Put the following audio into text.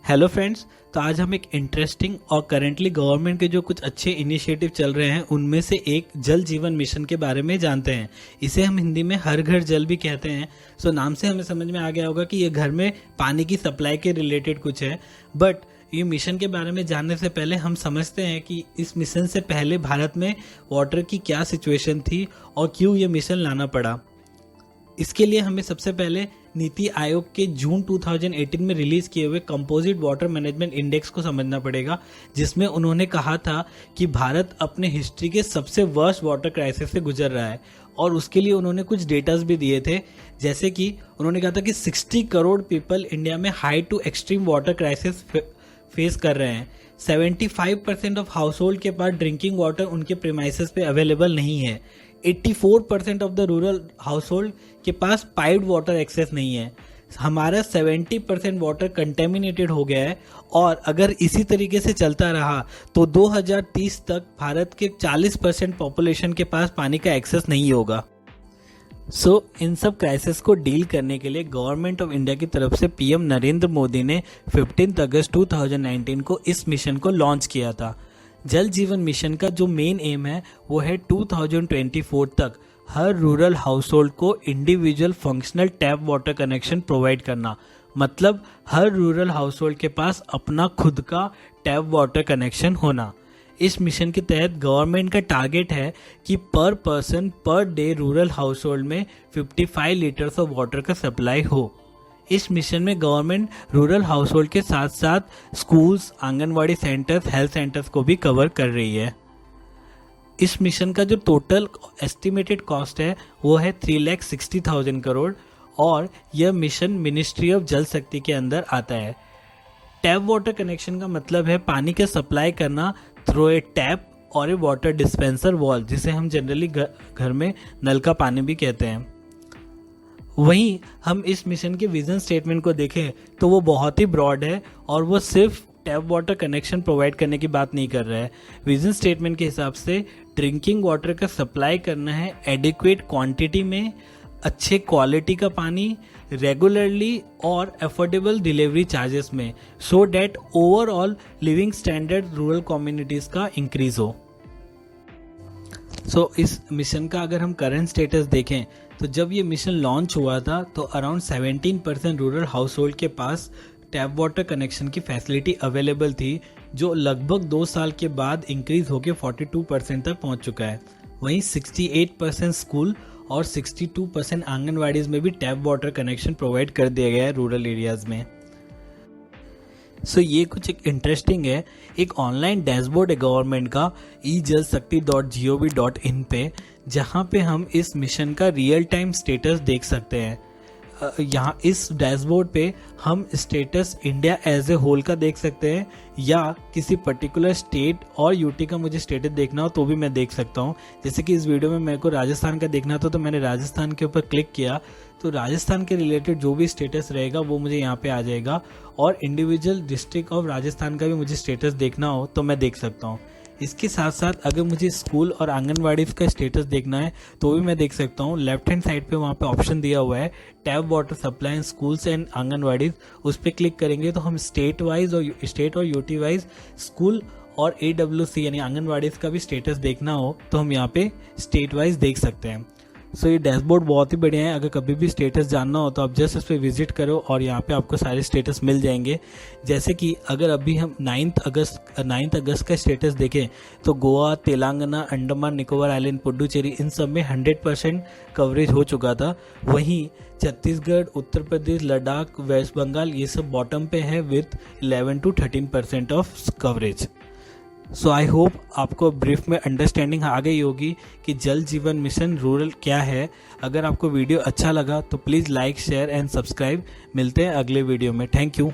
Hello friends. तो आज हम एक इंटरेस्टिंग और करेंटली गवर्नमेंट के जो कुछ अच्छे इनिशिएटिव चल रहे हैं उनमें से एक जल जीवन मिशन के बारे में जानते हैं। इसे हम हिंदी में हर घर जल भी कहते हैं। सो नाम से हमें समझ में आ गया होगा कि ये घर में पानी की सप्लाई के रिलेटेड कुछ है। बट ये मिशन के बारे में जानने से पहले हम समझते हैं कि इस मिशन से पहले भारत में वाटर की क्या सिचुएशन थी और क्यों ये मिशन लाना पड़ा। इसके लिए हमें सबसे पहले नीति आयोग के जून 2018 में रिलीज किए हुए कंपोजिट वाटर मैनेजमेंट इंडेक्स को समझना पड़ेगा, जिसमें उन्होंने कहा था कि भारत अपने हिस्ट्री के सबसे वर्स्ट वाटर क्राइसिस से गुजर रहा है। और उसके लिए उन्होंने कुछ डेटास भी दिए थे, जैसे कि उन्होंने कहा था कि 60 करोड़ पीपल इंडिया में high to extreme water crisis face कर रहे हैं। 75% ऑफ हाउस होल्ड के पास ड्रिंकिंग वाटर उनके प्रीमाइसेस पे अवेलेबल नहीं है। 84% of the rural household के पास पाइप्ड वाटर एक्सेस नहीं है। हमारा 70% वाटर कंटेमिनेटेड हो गया है और अगर इसी तरीके से चलता रहा तो 2030 तक भारत के 40% पॉपुलेशन के पास पानी का एक्सेस नहीं होगा। इन सब क्राइसिस को डील करने के लिए गवर्नमेंट ऑफ इंडिया की तरफ से पीएम नरेंद्र मोदी ने 15 अगस्त 2019 को इस मिशन को लॉन्च किया था। जल जीवन मिशन का जो मेन एम है वो है 2024 तक हर रूरल हाउस होल्ड को individual functional tap water connection provide करना। मतलब हर रूरल हाउस होल्ड के पास अपना खुद का टैप वाटर कनेक्शन होना। इस मिशन के तहत गवर्नमेंट का टारगेट है कि पर person per day rural house hold में 55 लीटर्स ऑफ वाटर का सप्लाई हो। इस मिशन में गवर्नमेंट रूरल हाउस होल्ड के साथ साथ schools, anganwadi centres, health centres को भी कवर कर रही है। इस मिशन का जो टोटल एस्टिमेटेड कॉस्ट है वो है 3,60,000 करोड़ और यह मिशन मिनिस्ट्री ऑफ जल शक्ति के अंदर आता है। टैप वाटर कनेक्शन का मतलब है पानी का सप्लाई करना थ्रू ए टैप और ए वाटर डिस्पेंसर वॉल, जिसे हम जनरली घर में नल का पानी भी कहते हैं। वहीं हम इस मिशन के विजन स्टेटमेंट को देखें तो वो बहुत ही ब्रॉड है और वो सिर्फ टैप वाटर कनेक्शन प्रोवाइड करने की बात नहीं कर रहा है। विजन स्टेटमेंट के हिसाब से ड्रिंकिंग वाटर का सप्लाई करना है एडिक्वेट क्वांटिटी में, अच्छे क्वालिटी का पानी, रेगुलरली और अफोर्डेबल डिलीवरी चार्जेस में, so that overall living standard rural communities का इंक्रीज हो। इस मिशन का अगर हम करंट स्टेटस देखें तो जब ये मिशन लॉन्च हुआ था तो अराउंड 17% रूरल हाउस होल्ड के पास टैप वाटर कनेक्शन की फैसिलिटी अवेलेबल थी, जो लगभग 2 साल के बाद इंक्रीज होकर 42% तक पहुंच चुका है। वहीं 68% स्कूल और 62% आंगनवाड़ीज में भी टैप वाटर कनेक्शन प्रोवाइड कर दिया गया है रूरल एरियाज में। ये कुछ एक इंटरेस्टिंग है। एक ऑनलाइन डैशबोर्ड है गवर्नमेंट का ejalshakti.gov.in पे, जहाँ पे हम इस मिशन का रियल टाइम स्टेटस देख सकते हैं। यहाँ इस डैशबोर्ड पे हम status India as a whole का देख सकते हैं या किसी पर्टिकुलर स्टेट और यूटी का मुझे स्टेटस देखना हो तो भी मैं देख सकता हूँ। जैसे कि इस वीडियो में मेरे को राजस्थान का देखना था तो मैंने राजस्थान के ऊपर क्लिक किया तो राजस्थान के रिलेटेड जो भी स्टेटस रहेगा वो मुझे यहाँ पे आ जाएगा और इंडिविजुअल डिस्ट्रिक्ट ऑफ राजस्थान का भी मुझे स्टेटस देखना हो तो मैं देख सकता हूँ। इसके साथ साथ अगर मुझे स्कूल और आंगनवाड़ी का स्टेटस देखना है तो भी मैं देख सकता हूँ। लेफ्ट हैंड साइड पे वहाँ पे ऑप्शन दिया हुआ है tap water supply in schools and anganwadis, उस पर क्लिक करेंगे तो हम स्टेट और यूटी वाइज स्कूल और AWC यानी आंगनवाड़ीज का भी स्टेटस देखना हो तो हम यहाँ पे स्टेट वाइज देख सकते हैं। ये डैशबोर्ड बहुत ही बढ़िया है। अगर कभी भी स्टेटस जानना हो तो आप जस्ट इस पर विजिट करो और यहाँ पे आपको सारे स्टेटस मिल जाएंगे। जैसे कि अगर अभी हम 9 अगस्त का स्टेटस देखें तो गोवा, तेलंगाना, अंडमान निकोबार आइलैंड, पुडुचेरी, इन सब में 100% कवरेज हो चुका था। वहीं छत्तीसगढ़, उत्तर प्रदेश, लद्दाख, वेस्ट बंगाल ये सब बॉटम पे है with 11 to 13% of coverage. I hope आपको ब्रीफ में अंडरस्टैंडिंग आ गई होगी कि जल जीवन मिशन रूरल क्या है। अगर आपको वीडियो अच्छा लगा तो please like, share and subscribe. मिलते हैं अगले वीडियो में। Thank you.